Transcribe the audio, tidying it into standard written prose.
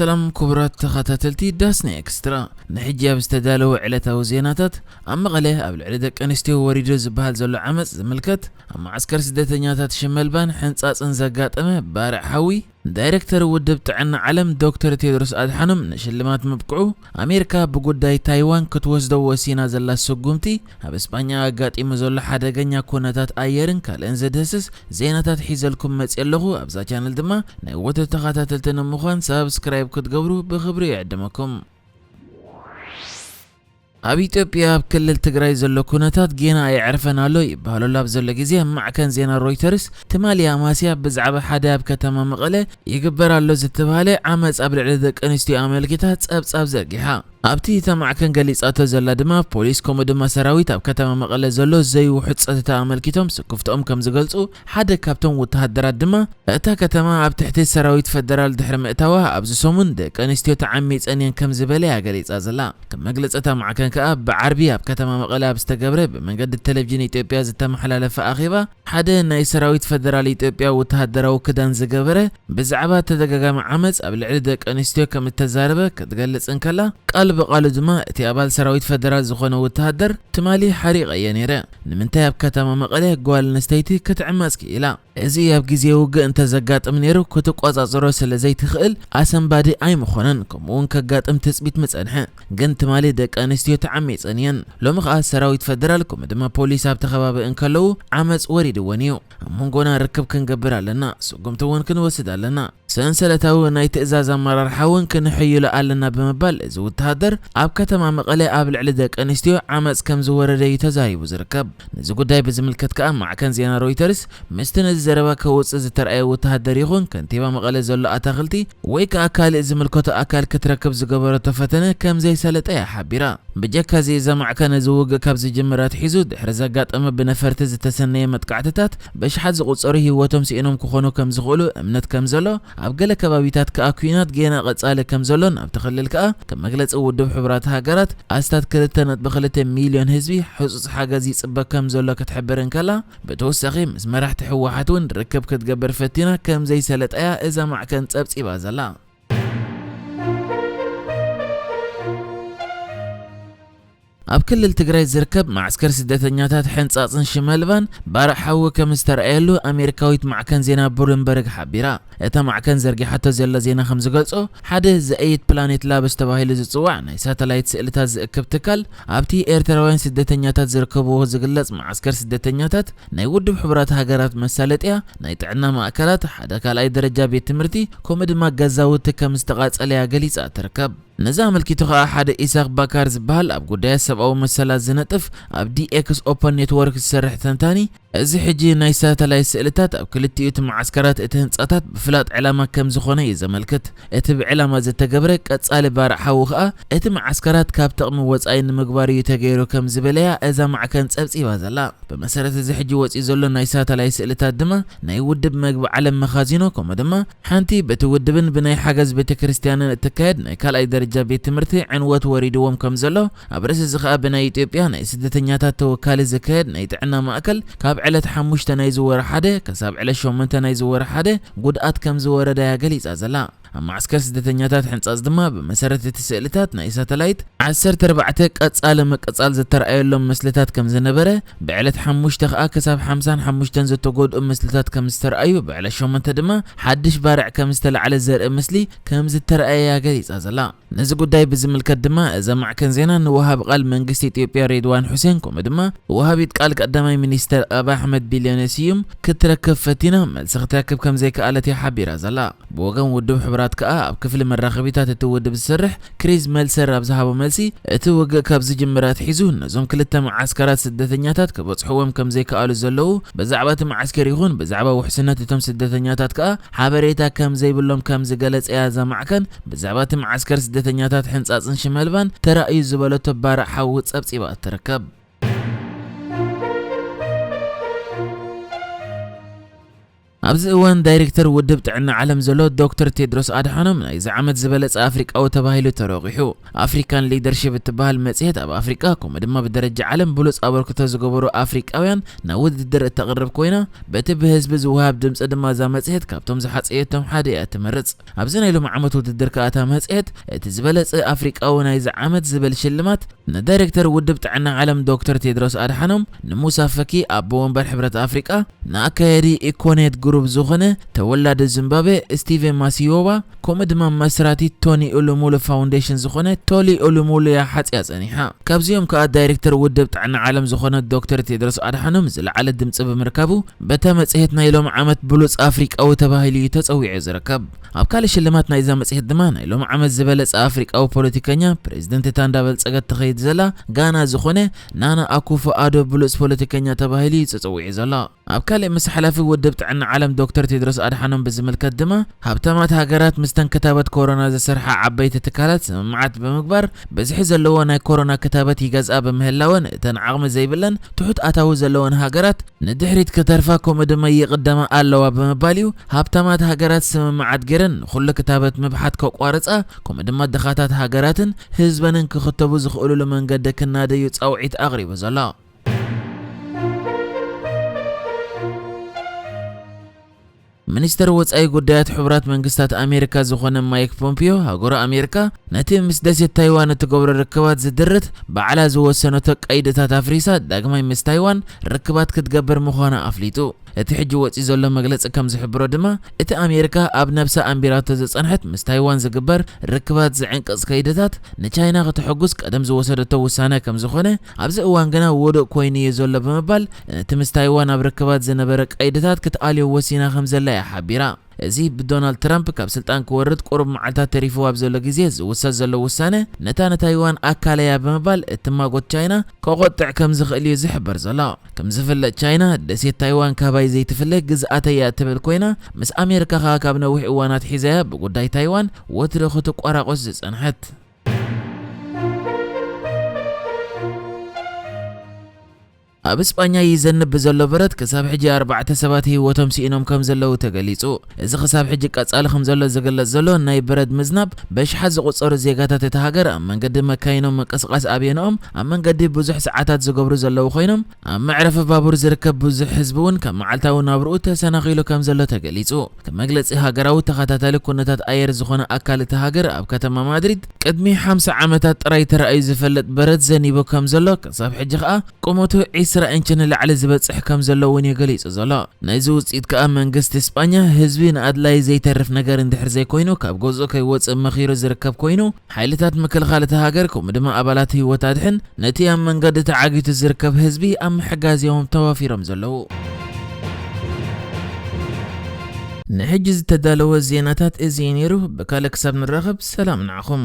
السلام كبرات تخاتلتي داسني اكسترا نحجي بستدالو علتا وزيناتات اما غليه قبل عدك انستي وريدو زبال زلو عمص زملكت اما عسكر سدتنياتات شملبان حنصاصن زغاطمه بارع حوي دايركتور ودب تعنا علم دكتور تيدروس ادحانم نشلمات مبقعو امريكا بغداي تايوان كتوسدو وسينا زلا سغومتي اب اسبانيا غاطيم زلو حدغኛ كونتات ايرن كالن زدسس زيناتات حيزلكم مصيلغو ابزا چانل دما ناي وته تخاتلتن مخان سبسكرايب كتغبرو بخبري يعدمكم ابي ኢትዮጵያ بكل ትግራይ ዘሎ ኩነታት ጌና ይعرفናሎ ይባሃሉ ላብ ዘሎ ግዜ ማዕከን ዜና ሮይተርስ ትማሊያ ማስያ ብዛዕባ ሓደ ኣብ ከተማ መቐለ ይግበራሎ ዝተባሃለ ዓመጽ ኣብ ልዕሊ ደቂ ኣንስትዮ ኣመልኪታ ጸብጻብ ዘርጊሓ ኣብቲ ተማዕከን ገሊጻቶ ዘላ ድማ ፖሊስ ከምኡ ድማ ሰራዊት ኣብ ከተማ መቐለ ዘሎ ዘይውሕድ ጸጥታ ኣመልኪቶም ስኩፍቶም ከም ዝገልጹ ሓደ ካብቶም ወተሃደራት ድማ እታ ከተማ ኣብ ትሕቲ ሰራዊት ፌደራል ድሕሪ ምእታዋ ኣብዚ ሰሙን ደቂ ኣንስትዮ ተዓሚፀን ከም ዝበለ ያገሊጻ ዘላ ከም መግለጽታ ማዕከን ከኣ ብዓርቢ ኣብ ከተማ መቐለ ኣብ ዝተገብረ ብመንገዲ ቴሌቪዥን ኢትዮጵያ ዝተመሓላለፈ ኣኺባ ሓደ ናይ ሰራዊት ፌደራል ኢትዮጵያ ወተሃደራዊ ክዳን ዝገበረ ብዛዕባ ተደጋጋሚ ዓመጽ ኣብ ልዕሊ ደቂ ኣንስትዮ ከም እተዛረበ ክትገልጽን ከላ بقالو دما اتي ابال سراويت فدرال زخونه وتهدر تمالي حريق ينيره نمنتي اب كتما مقله غوال نستيتي كتعماسكي الى ازي اب غزي وغ انت زغاطم نيرو كتقواصصرو سلازي تخيل اسنبادي اي مخونن كمون كغاطم تثبيت مصنحه غن تمالي دق انستيو تعميصنين لو مخا سراويت فدرال كوم دما بوليس اب تخباب انكلو عمص وريد ونيو مونغونا ركب كنغبرالنا سقمتون كنوسدالنا سنسلتاو ناي تئزاز امرار حاون كنحيلو علنا بمبال ازو تهدر اب كتما مقله اب لعل دق انستيو عمص كم زورده يتزايب زركب نزي غداي بزملكت كا مع كان زينا رويترز مستنز زربا كوص زترأي وتهدر يخون كنتيبا مقله زلو اتاخلتي ويك اكال زملكته اكال كتركب زغبره تفتنه كم زي سلطه حبيرا بجكا زي زمع كان زوق كابز جمرات حيزو دحر زغاطم بنفرت زتسنيه متقعتታት بشحات زقصرو هيوتهم سينهم كخونو كم زغلو امنت كم زلو اب ገለ ከባቢታት ከአኩናት ጌና ቀጻለ ከም ዘሎን ኣብ ተخلل ከ ከም መግለጽ ውድብ ሕብራት ሃገራት ኣስታት 2.2 ሚሊዮን ህዝቢ ሕጹጽ ሓገዝ ይጽበ ከም ዘሎ ክትሕብርን ከላ በተወሳኺ ምስ መራሕቲ ሕወሓት ውን ርክብ ክትገበር ፈቲና ከም ዘይሰለጠያ እዛ ማዕከን ጸብጺባ ዘላ اب كل التجراي زركب معسكر سدتنياتات حنصاصن شمالبان بارحو كمسترأيلو امريكاويت معكن زينا بورنبرغ حبيرا اتا معكن زرغي حتى زلا زينا خمس غلصو حده زايت بلانيت لابس تباهيل زصواع ناي ساتلايت سئلتا زكب تكال ابتي ايرتراوين سدتنياتات زركبو زغلص معسكر سدتنياتات ناي ودب حبرات هاغرات مسالطيا ناي طعنا ماكلات حدا كالاي درجه بيت تمرتي كومدما غزاوت كمستقاصليا غليصا تركب نظام الكيتوخا حد إساق باكار زبال اب غداي سبعو مسلا زنطف اب دي اكس اوبن نيتورك سرح تنتاني እዚ ሕጂ ናይ ሳተላይት ስእልታት ኣብ ክልቲኡ ማዓስከራት እቲ ህንጻታት ብፍላጥ ዕላማ ከም ዝኾነ ይዘመልክት እቲ ብዕላማ ዝተገብረ ቀጻሊ ባርሓው ኸኣ እቲ ማዓስከራት ካብ ጥቕሚ ወጻኢ ንምግባር ይተገይሩ ከም ዝበለያ እዛ ማዕከን ጸብጺባ ዘላ ብመሰረት እዚ ሕጂ ወጺ ዘሎ ናይ ሳተላይት ስእልታት ድማ ናይ ውድብ መግቢ ዓለም መኻዚኖ ከምኡ ድማ ሓንቲ በቲ ውድብን ብናይ ሓገዝ ቤተክርስትያንን እትካየድ ናይ ካልኣይ ደረጃ ቤት ትምህርቲ ዕንወት ወሪድዎም ከም ዘሎ ኣብ ርእሲ እዚ ኸኣ ብናይ ኢትዮጵያ ናይ ስደተኛታት ተወካሊ ዝካየድ ናይ ጥዕና ማእከል ካብ علت حموش تناي زور حدا كساب على شومن تناي زور حدا قدات كم زور دا يغليص ازلا اما عسكر سدتنياتات حنصاص دما بمسارت التسئلتات ناي ساتلايت 14 قصال مقصال زترأيلهم مسلتات كم زنبره بعلت حموش تخا كساب 55 زتقود مسلتات كم استرأيو بعلى شومن تدما حدش بارع كم استل على الزرق مسلي كم زترأي يغليص ازلا نزي قداي بزملكت دما اذا معكن زينا نوهب قال منغست اثيوبيا رضوان حسين كوم دما وهابيت قال قدامي مينستر ابا احمد بليونسيوم كتركب فتينا ملسخ تركب كم زي كالت يا حبيره زلا بوغن ودب حبرات كا اب كفل مراخبيتات تودب السرح كريز ملسر ابزهابو ملسي اتوغ كابز جمرات حيزون نزوم كلتا معسكرات سدتنياتات كبصحوم كم زي كالو زلو بزعبات معسكر يكون بزعبه وحسنات تم سدتنياتات كا حبريتا كم زي بلوم كم زغلص يا زمعكن بزعبات معسكر سدتنياتات حنصاصن شمالبان تراي زبلت بارحو صبصيبا تركب ኣብዚ እዋን ዳይሬክተር ውድብ ጥዕና ዓለም ዘሎ ዶክተር ቴድሮስ ኣድሓኖም ናይ ዝዓመት ዝበለጸ ኣፍሪቃዊ ተባሂሉ ተረቂሑ ኣፍሪካን ሊደርሺፕ እትበሃል መጽሔት ኣብ ኣፍሪቃ ከምኡ ድማ ብደረጃ ዓለም ብሉጽ ኣበርክቶ ዝገበሩ ኣፍሪቃውያን ናብ ውድድር እተቕርብ ኮይና በቲ ብህዝቢ ዝውሃብ ድምፂ ድማ እዛ መጽሔት ካብቶም ዝሓጽየቶም ሓደ እያ ትመርጽ። ኣብዚ ናይ ሎሚ ዓመት ውድድር ከኣታ መጽሔት እቲ ዝበለጸ ኣፍሪቃዊ ናይ ዝዓመት ዝብል ሽልማት ንዳይሬክተር ውድብ ጥዕና ዓለም ዶክተር ቴድሮስ ኣድሓኖም ንሙሳ ፈኪ ኣቦ ወንበር ሕብረት ኣፍሪቃ ንኣካየዲ ኢኮኔት ግሩፕ ዝኾነ ተወላዲ ዚምባብዌ ስቲቨን ማሲዮባ ከምኡ ድማ መስራቲ ቶኒ ኦሉሙሉ ፋውንዴሽን ዝኾነ ቶሊ ኦሉሙሉ ሓጽያ ጸኒሓ። ካብዚኦም ከዓ ዳይሬክተር ውድብ ጥዕና ዓለም ዝኾነ ዶክተር ቴድሮስ ኣድሓኖም ዝለዓለ ድምፂ ብምርካቡ በታ መጽሔት ናይ ሎሚ ዓመት ብሉጽ ኣፍሪቃዊ ተባሂሉ ተጸዊዑ ዝርከብ። ኣብ ካልእ ሽልማት ናይዛ መጽሔት ድማ ናይ ሎሚ ዓመት ዝበለጸ ኣፍሪቃዊ ፖለቲከኛ ፕሬዚደንት እታ እንዳበልጸገት ትኸይድ ዘላ ጋና ዝኾነ ናና አኩፎ አዶ ብሉጽ ፖለቲከኛ ተባሂሉ ተጸዊዑ ዘላ። ኣብ ካልእ ምስ ሓላፊ ውድብ ጥዕና ዓለም ዶክተር ቴድሮስ ኣድሓኖም ብዝምልከት ድማ ሃብታማት ሃገራት ምስተን ክታበት ኮሮና ዝሰርሓ ዓበይቲ ትካላት ስምምዓት ብምግባር በዝሒ ዘለዎ ናይ ኮሮና ክታበት ይገዝኣ በምህላወን እተን ዓቕሚ ዘይብለን ትሑት ኣታዊ ዘለወን ሃገራት ንድሕሪት ከተርፋ ከምኡ ድማ ይቕደማ ኣለዋ ብምባል እዩ ሃብታማት ሃገራት ስምምዓት ገይረን ኩሉ ክታበት ምብሓት ከቋርጻ ከምኡ ድማ ድኻታት ሃገራትን ህዝበንን ክኽተቡ ዝኽእሉሉ መንገዲ ክናደዩ ጻውዒት ኣቕሪቡ ዘሎ። ሚኒስትር ወጻኢ ጉዳያት ሕቡራት መንግስታት ኣሜሪካ ዝኾነ ማይክ ፖምፒዮ ሃገሩ ኣሜሪካ ነቲ ምስ ደሴት ታይዋን እትገብሮ ርክባት ዝድርት በዓላ ዝወሰነቶ ቀይድታት ኣፍሪሳ ዳግማይ ምስ ታይዋን ርክባት ክትገበር ምዃና ኣፍሊጡ። እቲ ሕጂ ወፂ ዘሎ መግለጺ ከም ዝሕብሮ ድማ እቲ ኣሜሪካ ኣብ ነብሳ ኣንቢራቶ ዝጸንሐት ምስ ታይዋን ዝግበር ርክባት ዝዕንቅጽ ከይድታት ንቻይና ክትሕጉስ ቀደም ዝወሰደቶ ውሳነ ከም ዝኾነ ኣብዚ እዋን ግና ውዱእ ኮይኑ እዩ ዘሎ ብምባል እቲ ምስ ታይዋን ኣብ ርክባት ዝነበረ ቀይድታት ክትኣልዮ ወሲና ከም ዘላ ሓቢራ። እዚ ብዶናልድ ትራምፕ ካብ ስልጣን ክወርድ ቁሩብ መዓልታት ተሪፉ ኣብ ዘሎ ግዜ ዝውሰድ ዘሎ ውሳነ ነታ ንታይዋን ኣካለያ ብምባል እትማጎት ቻይና ከቆጥዕ ከም ዝኽእል እዩ ዝሕበር ዘሎ። ከም ዝፍለጥ ቻይና ደሴት ታይዋን ካባይ ዘይትፍለጥ ግዝኣተያ እትብል ኮይና ምስ ኣሜሪካ ከዓ ካብ ነዊሕ እዋናት ሒዘያ ብጉዳይ ታይዋን ወትሪ ክትቋራቆስ ዝጸንሐት። ኣብ እስጳኛ ይዘንብ ዘሎ በረት ክሳብ ሕጂ 4 ሰባት ህይወቶም ሲኢኖም ከም ዘለው ተገሊጹ። እዚ ክሳብ ሕጂ ቀጻሊ ከም ዘሎ ዝግለጽ ዘሎ ናይ በረድ ምዝናብ በሽሓት ዝቁጸሩ ዜጋታት እቲ ሃገር ኣብ መንገዲ መካይኖም ምንቅስቓስ ኣብየንኦም ኣብ መንገዲ ብዙሕ ሰዓታት ዝገብሩ ዘለው ኮይኖም ኣብ መዕረፊ ባቡር ዝርከብ ብዙሕ ህዝቢ እውን ከም መዓልታዊ ናብርኡ ተሰናኺሉ ከም ዘሎ ተገሊጹ። ከም መግለጺ ሃገራዊ ተኸታታሊ ኩነታት ኣየር ዝኾነ ኣካል እቲ ሃገር ኣብ ከተማ ማድሪድ ቅድሚ 50 ዓመታት ጥራይ ተራእዩ ዝፈልጥ በረድ ዘኒቡ ከም ዘሎ ክሳብ ሕጂ ከዓ ቁመቱ 20 ኢንችን ላዕሊ ዝበጽሕ ከም ዘሎ እውን ይገልጽ ዘሎ። ናይዚ ውጽኢት ከዓ መንግስቲ እስጳኛ ህዝቢ ንኣድላይ ዘይተርፍ ነገር እንድሕር ዘይኮይኑ ካብ ገዝኡ ከይወጽእ መኺሩ ዝርከብ ኮይኑ ሓይልታት ምክልኻል እቲ ሃገር ከምኡ ድማ ኣባላት ህይወት ኣድሕን ነቲ ኣብ መንገዲ ተዓጊቱ ዝርከብ ህዝቢ ኣብ ምሕጋዝ እዮም ተዋፊሮም ዘለው። ንሕጂ ዝተዳለወ ዜናታት እዚ ነይሩ። ብካልእ ክሳብ ንራኸብ ሰላም ንዓኹም።